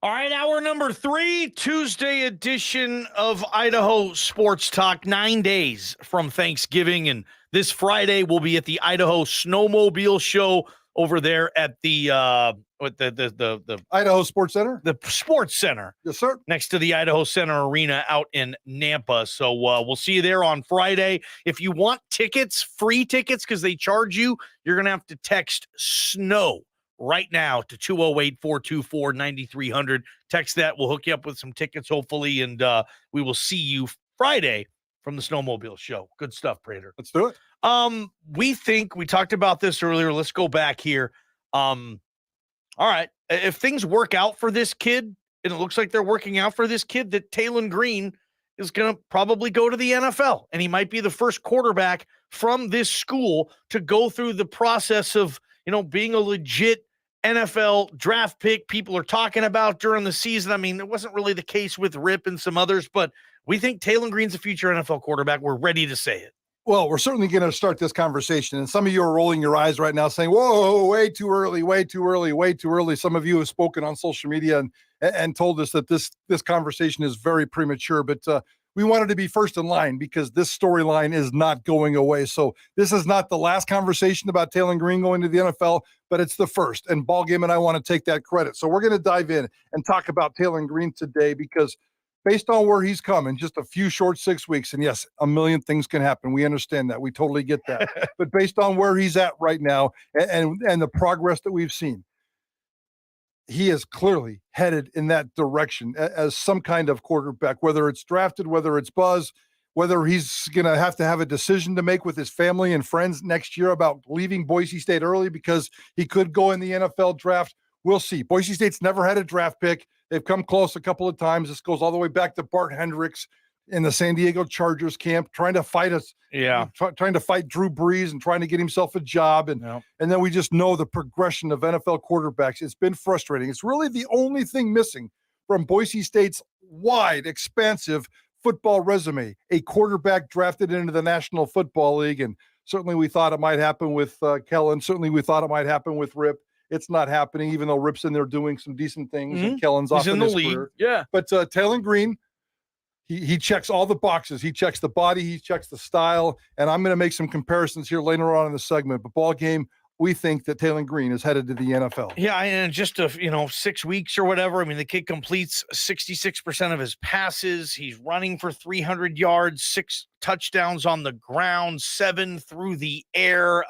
All right, hour number 3, Tuesday edition of Idaho Sports Talk. 9 days from Thanksgiving, and this Friday we'll be at the Idaho Snowmobile Show over there at the Idaho Sports Center, the Sports Center. Yes, sir. Next to the Idaho Center Arena out in Nampa. So we'll see you there on Friday. If you want tickets, free tickets, because they charge you, you're gonna have to text SNOW right now to 208-424-9300. Text that. We'll hook you up with some tickets, hopefully, and we will see you Friday from the Snowmobile Show. Good stuff, Prater. Let's do it. We talked about this earlier. Let's go back here. All right. If things work out for this kid, and it looks like they're working out for this kid, that Taylen Green is going to probably go to the NFL, and he might be the first quarterback from this school to go through the process of, being a legit NFL draft pick people are talking about during the season. I mean, it wasn't really the case with Rip and some others, but we think Taylen Green's a future NFL quarterback. We're ready to say it. Well, we're certainly going to start this conversation. And some of you are rolling your eyes right now saying, whoa, way too early, way too early, way too early. Some of you have spoken on social media and told us that this conversation is very premature, but we wanted to be first in line because this storyline is not going away. So this is not the last conversation about Taylen Green going to the NFL, but it's the first. And Ballgame and I want to take that credit. So we're going to dive in and talk about Taylen Green today because based on where he's come in just a few short 6 weeks, and yes, a million things can happen. We understand that. We totally get that. But based on where he's at right now and the progress that we've seen, he is clearly headed in that direction as some kind of quarterback, whether it's drafted, whether it's buzz, whether he's going to have a decision to make with his family and friends next year about leaving Boise State early because he could go in the NFL draft. We'll see. Boise State's never had a draft pick. They've come close a couple of times. This goes all the way back to Bart Hendricks in the San Diego Chargers camp, trying to fight trying to fight Drew Brees and trying to get himself a job. And then we just know the progression of NFL quarterbacks. It's been frustrating. It's really the only thing missing from Boise State's wide, expansive football resume, a quarterback drafted into the National Football League. And certainly we thought it might happen with Kellen. Certainly we thought it might happen with Rip. It's not happening, even though Rip's in there doing some decent things and Kellen's off in the league. Career. Yeah. But Taylen Green, he checks all the boxes. He checks the body, he checks the style, and I'm going to make some comparisons here later on in the segment. But Ballgame, we think that Taylen Green is headed to the NFL. Yeah, and just 6 weeks or whatever. I mean, the kid completes 66% of his passes. He's running for 300 yards, 6 touchdowns on the ground, 7 through the air.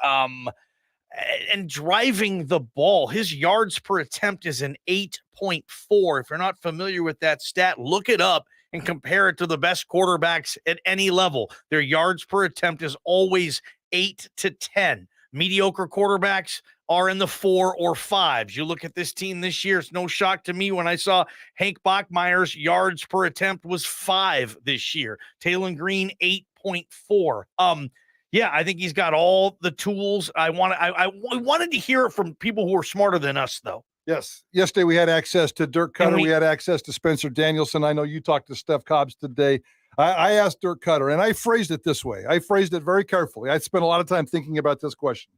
And driving the ball, his yards per attempt is an 8.4. If you're not familiar with that stat, look it up and compare it to the best quarterbacks at any level. Their yards per attempt is always 8 to 10. Mediocre quarterbacks are in the 4 or 5s. You look at this team this year, it's no shock to me when I saw Hank Bachmeier's yards per attempt was 5 this year. Taylen Green, 8.4. Yeah, I think he's got all the tools. I wanted to hear it from people who are smarter than us, though. Yes. Yesterday we had access to Dirk Cutter. We had access to Spencer Danielson. I know you talked to Steph Cobbs today. I asked Dirk Cutter, and I phrased it this way. I phrased it very carefully. I spent a lot of time thinking about this question.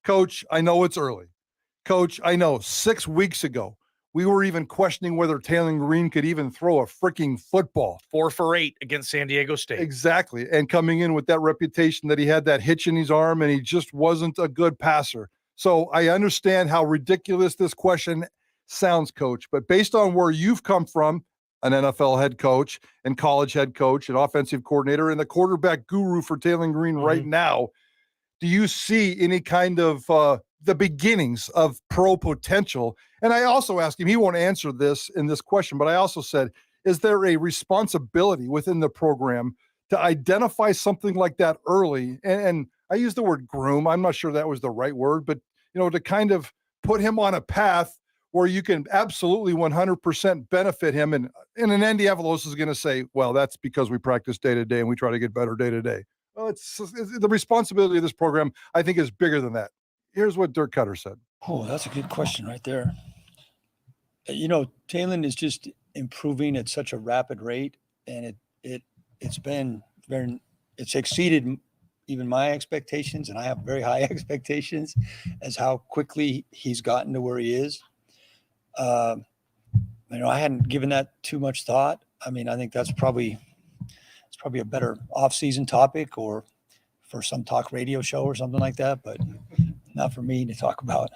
Coach, I know it's early. Coach, I know 6 weeks ago, we were even questioning whether Taylen Green could even throw a freaking football. 4 for 8 against San Diego State. Exactly. And coming in with that reputation that he had that hitch in his arm and he just wasn't a good passer. So I understand how ridiculous this question sounds, Coach. But based on where you've come from, an NFL head coach and college head coach and offensive coordinator and the quarterback guru for Taylen Green right now, do you see any kind of the beginnings of pro potential? And I also asked him, he won't answer this in this question, but I also said, is there a responsibility within the program to identify something like that early? And I use the word groom. I'm not sure that was the right word, but to kind of put him on a path where you can absolutely 100% benefit him. And Andy Avalos is going to say, well, that's because we practice day to day and we try to get better day to day. Well, it's the responsibility of this program, I think, is bigger than that. Here's what Dirk Cutter said. Oh, that's a good question right there. Taylen is just improving at such a rapid rate, and it's exceeded even my expectations, and I have very high expectations as how quickly he's gotten to where he is. I hadn't given that too much thought. I mean, I think it's probably a better off-season topic or for some talk radio show or something like that, but not for me to talk about.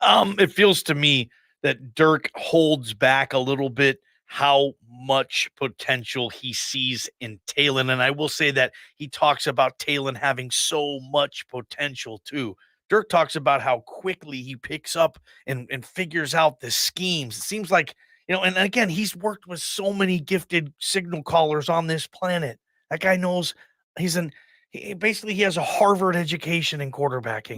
It feels to me that Dirk holds back a little bit how much potential he sees in Taylen. And I will say that he talks about Taylen having so much potential too. Dirk talks about how quickly he picks up and figures out the schemes. It seems like, and again, he's worked with so many gifted signal callers on this planet. That guy knows he has a Harvard education in quarterbacking.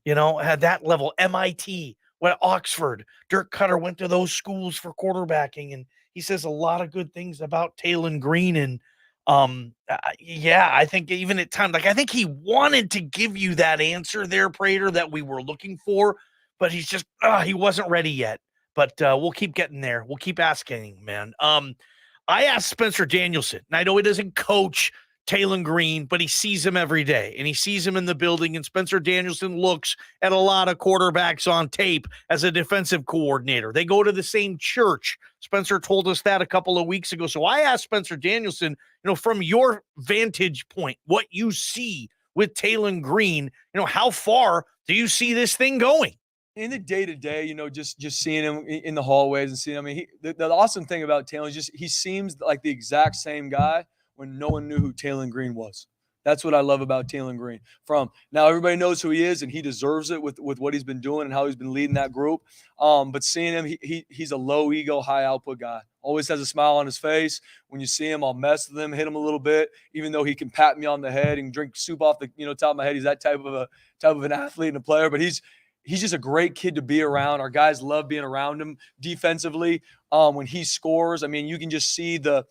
Yeah. At that level, MIT, Oxford. Dirk Cutter went to those schools for quarterbacking, and he says a lot of good things about Taylen Green. And I think even at times, I think he wanted to give you that answer there, Prater, that we were looking for, but he's just he wasn't ready yet. But we'll keep getting there. We'll keep asking, man. I asked Spencer Danielson, and I know he doesn't coach Taylen Green, but he sees him every day, and he sees him in the building, and Spencer Danielson looks at a lot of quarterbacks on tape as a defensive coordinator. They go to the same church. Spencer told us that a couple of weeks ago. So I asked Spencer Danielson, from your vantage point, what you see with Taylen Green, how far do you see this thing going? In the day-to-day, just seeing him in the hallways and seeing him. I mean, the awesome thing about Taylen is just he seems like the exact same guy when no one knew who Taylen Green was. That's what I love about Taylen Green. From now, everybody knows who he is, and he deserves it with what he's been doing and how he's been leading that group. But seeing him, he's a low ego, high output guy. Always has a smile on his face. When you see him, I'll mess with him, hit him a little bit, even though he can pat me on the head and drink soup off the top of my head. He's that type of an athlete and a player, but he's just a great kid to be around. Our guys love being around him defensively. When he scores, I mean, you can just see the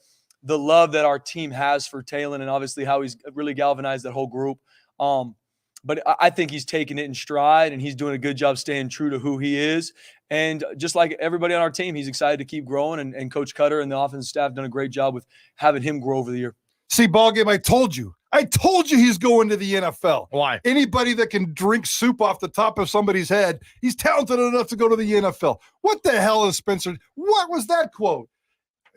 love that our team has for Taylen and obviously how he's really galvanized that whole group. But I think he's taking it in stride, and he's doing a good job staying true to who he is. And just like everybody on our team, he's excited to keep growing, and Coach Cutter and the offensive staff done a great job with having him grow over the year. See, Ballgame, I told you he's going to the NFL. Why? Anybody that can drink soup off the top of somebody's head, he's talented enough to go to the NFL. What the hell is Spencer? What was that quote?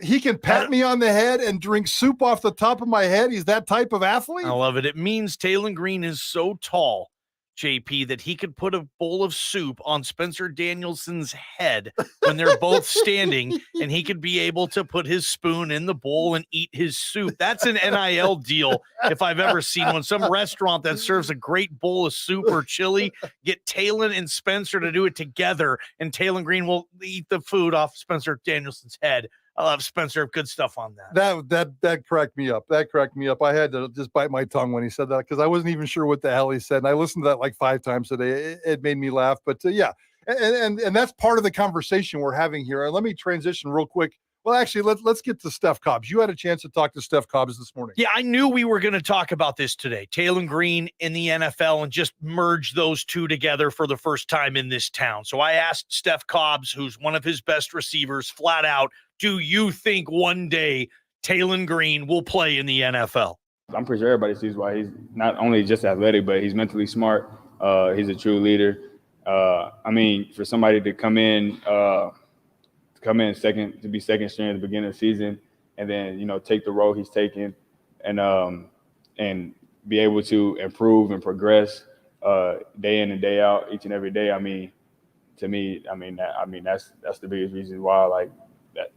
He can pat me on the head and drink soup off the top of my head. He's that type of athlete. I love it. It means Taylen Green is so tall, JP, that he could put a bowl of soup on Spencer Danielson's head when they're both standing, and he could be able to put his spoon in the bowl and eat his soup. That's an NIL deal if I've ever seen one. Some restaurant that serves a great bowl of soup or chili, get Taylen and Spencer to do it together, and Taylen Green will eat the food off Spencer Danielson's head. I love Spencer. Good stuff on that. That cracked me up. That cracked me up. I had to just bite my tongue when he said that because I wasn't even sure what the hell he said. And I listened to that like 5 times today. It made me laugh. But yeah, and that's part of the conversation we're having here. And let me transition real quick. Well, actually, let's get to Steph Cobbs. You had a chance to talk to Steph Cobbs this morning. Yeah, I knew we were going to talk about this today. Taylen Green in the NFL, and just merge those two together for the first time in this town. So I asked Steph Cobbs, who's one of his best receivers, flat out, do you think one day Taylen Green will play in the NFL? I'm pretty sure everybody sees why. He's not only just athletic, but he's mentally smart. He's a true leader. I mean, for somebody to come in second, to be second string at the beginning of the season, and then take the role he's taken, and be able to improve and progress day in and day out, each and every day. I mean, to me, that's the biggest reason why.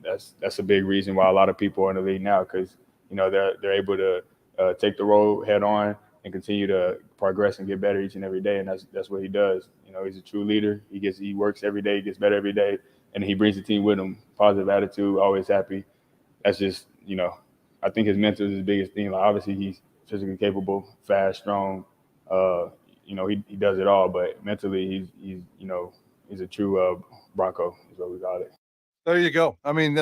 That's a big reason why a lot of people are in the league now, because they're able to take the role head on and continue to progress and get better each and every day, and that's what he does. He's a true leader. He works every day, gets better every day, and he brings the team with him. Positive attitude, always happy. That's just I think his mental is his biggest thing. Obviously he's physically capable, fast, strong. He does it all, but mentally he's a true Bronco is what we call it. There you go. I mean,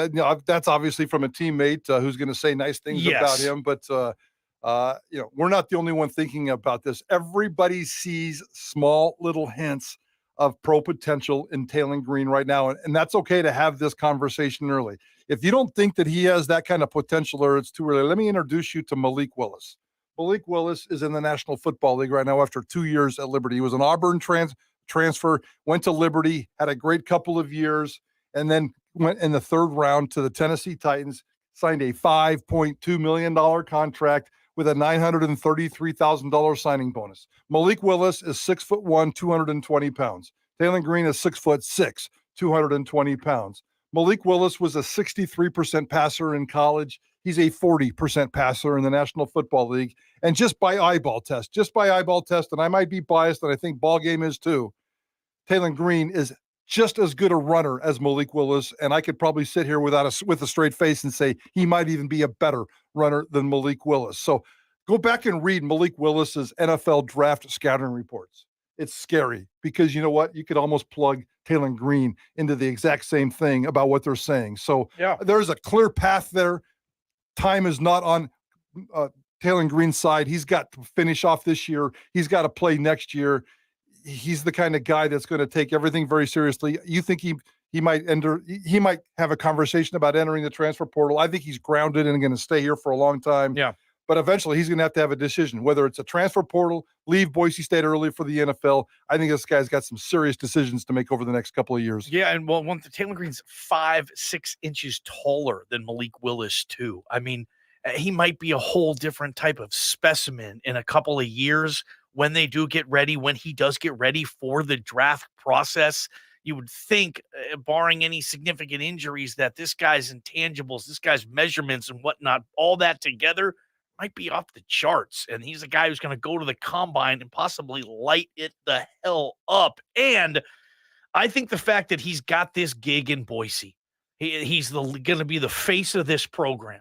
that's obviously from a teammate who's going to say nice things about him. But, we're not the only one thinking about this. Everybody sees small little hints of pro potential in Taylen Green right now. And that's okay to have this conversation early. If you don't think that he has that kind of potential or it's too early, let me introduce you to Malik Willis. Malik Willis is in the National Football League right now after 2 years at Liberty. He was an Auburn transfer, went to Liberty, had a great couple of years, and then went in the third round to the Tennessee Titans, signed a $5.2 million contract with a $933,000 signing bonus. Malik Willis is 6'1", 220 pounds. Taylen Green is 6'6", 220 pounds. Malik Willis was a 63% passer in college. He's a 40% passer in the National Football League. And just by eyeball test, and I might be biased, and I think Ballgame is too, Taylen Green is just as good a runner as Malik Willis, and I could probably sit here with a straight face and say he might even be a better runner than Malik Willis. So go back and read Malik Willis's NFL draft scouting reports. It's scary because you know what? You could almost plug Taylen Green into the exact same thing about what they're saying. So there's a clear path there. Time is not on Taylen Green's side. He's got to finish off this year. He's got to play next year. He's the kind of guy that's going to take everything very seriously. You think he might have a conversation about entering the transfer portal. I think he's grounded and going to stay here for a long time. Yeah. But eventually he's going to have a decision, whether it's a transfer portal, leave Boise State early for the NFL. I think this guy's got some serious decisions to make over the next couple of years. Yeah, and well, Taylen Green's 5'6" inches taller than Malik Willis too. I mean, he might be a whole different type of specimen in a couple of years when they do get ready, when he does get ready for the draft process. You would think, barring any significant injuries, that this guy's intangibles, this guy's measurements and whatnot, all that together might be off the charts. And he's a guy who's going to go to the combine and possibly light it the hell up. And I think the fact that he's got this gig in Boise, he's going to be the face of this program.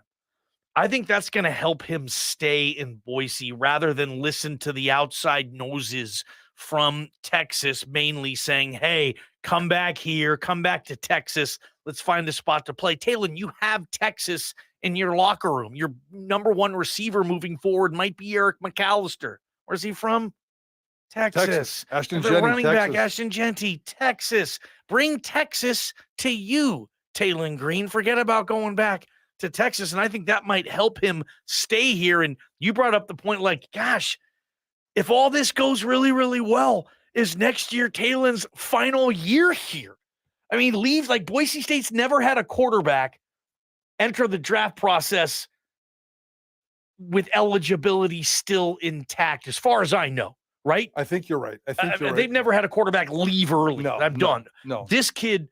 I think that's going to help him stay in Boise rather than listen to the outside noses from Texas, mainly saying, hey, come back here, come back to Texas. Let's find a spot to play. Taylen, you have Texas in your locker room. Your number one receiver moving forward might be Eric McAllister. Where's he from? Texas. Ashton the Jennings, running Texas. back, Ashton Genty, Texas. Bring Texas to you, Taylen Green. Forget about going back to Texas. And I think that might help him stay here. And you brought up the point, like, gosh, if all this goes really, really well, is next year Taylen's final year here? I mean, like Boise State's never had a quarterback enter the draft process with eligibility still intact, as far as I know, right? I think you're right. They've never had a quarterback leave early. I'm done. No. This kid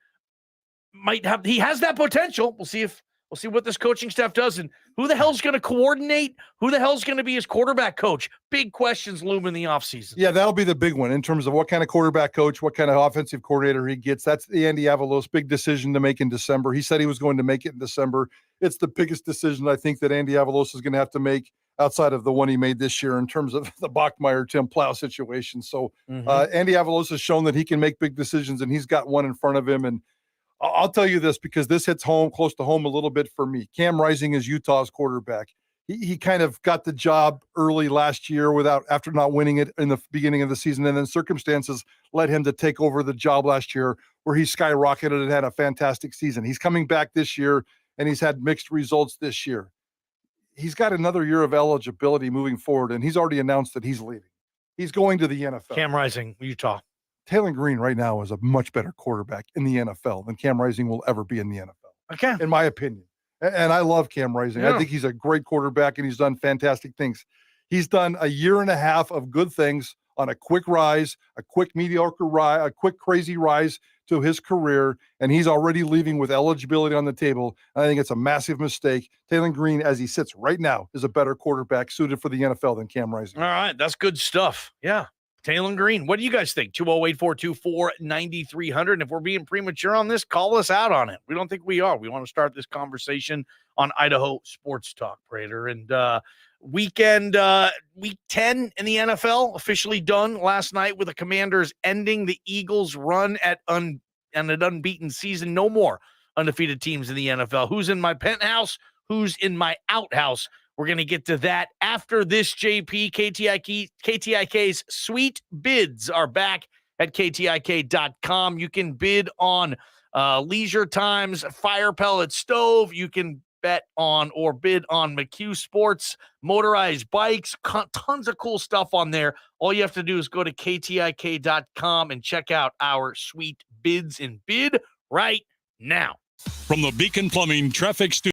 he has that potential. We'll see what this coaching staff does, and who the hell's going to coordinate? Who the hell's going to be his quarterback coach? Big questions loom in the offseason. Yeah, that'll be the big one in terms of what kind of quarterback coach, what kind of offensive coordinator he gets. That's the Andy Avalos' big decision to make in December. He said he was going to make it in December. It's the biggest decision I think that Andy Avalos is going to have to make outside of the one he made this year in terms of the Bachmeier-Tim Plow situation. So Andy Avalos has shown that he can make big decisions, and he's got one in front of him. And I'll tell you this, because this hits close to home a little bit for me. Cam Rising is Utah's quarterback. He kind of got the job early last year after not winning it in the beginning of the season, and then circumstances led him to take over the job last year, where he skyrocketed and had a fantastic season. He's coming back this year, and he's had mixed results this year. He's got another year of eligibility moving forward, and he's already announced that he's leaving. He's going to the NFL. Cam Rising, Utah. Taylen Green right now is a much better quarterback in the NFL than Cam Rising will ever be in the NFL. Okay. In my opinion. And I love Cam Rising. Yeah. I think he's a great quarterback, and he's done fantastic things. He's done a year and a half of good things on a quick rise, a quick mediocre rise, a quick crazy rise to his career, and he's already leaving with eligibility on the table. I think it's a massive mistake. Taylen Green, as he sits right now, is a better quarterback suited for the NFL than Cam Rising. All right, that's good stuff. Yeah. Taylen Green, what do you guys think? 208-424-9300. And if we're being premature on this, call us out on it. We don't think we are. We want to start this conversation on Idaho Sports Talk, Prater. And week 10 in the NFL officially done last night with the Commanders ending the Eagles' run at an unbeaten season. No more undefeated teams in the NFL. Who's in my penthouse? Who's in my outhouse? We're going to get to that after this, JP. KTIK's sweet bids are back at KTIK.com. You can bid on Leisure Times Fire Pellet Stove. You can bid on McHugh Sports, motorized bikes, tons of cool stuff on there. All you have to do is go to KTIK.com and check out our sweet bids and bid right now. From the Beacon Plumbing Traffic Studio.